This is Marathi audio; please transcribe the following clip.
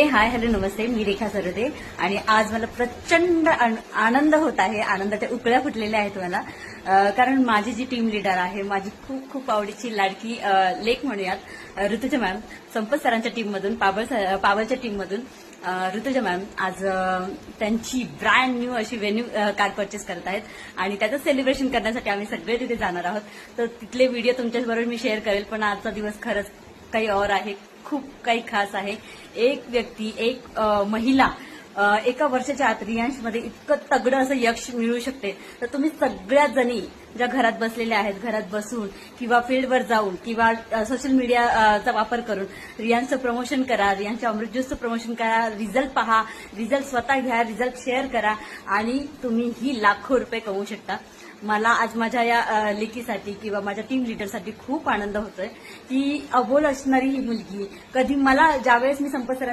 हाय हॅलो नमस्ते, मी रेखा सरदे आणि आज मला प्रचंड आनंद होत आहे. आनंदाच्या उकळ्या फुटलेल्या आहेत मला, कारण माझी जी टीम लीडर आहे, माझी खूप खूप आवडीची लाडकी लेक म्हणूयात, ऋतुजा मॅम, संपत सरांच्या टीममधून, पावलच्या टीममधून ऋतुजा मॅम आज त्यांची ब्रँड न्यू अशी व्हेन्यू कार परचेस करत आहेत आणि त्याचं सेलिब्रेशन करण्यासाठी आम्ही सगळे तिथे जाणार आहोत. तर तिथले व्हिडिओ तुमच्याबरोबर मी शेअर करेल, पण आजचा दिवस खरंच काही और आहे, खूप काही खास आहे. एक व्यक्ती, एक महिला एका वर्षाच्या आत रियांशमध्ये इतकं तगडं असं यश मिळवू शकते. तर तुम्ही सगळ्या जणी ज्या घरात बसलेल्या आहेत, घरात बसून किंवा फील्डवर जाऊन किंवा सोशल मीडियाचा वापर करून रियांशचं प्रमोशन करा, रियांशच्या अमृत ज्यूसचं प्रमोशन करा, रिझल्ट पहा, रिझल्ट स्वतः घ्या, रिझल्ट शेअर करा आणि तुम्ही ही लाखो रुपये कमवू शकता. मला आज माझ्या या लेकीसाठी किंवा माझ्या टीम लीडरसाठी खूप आनंद होतोय की अबोल असणारी ही मुलगी कधी मला ज्यावेळेस मी संपत सरांच्या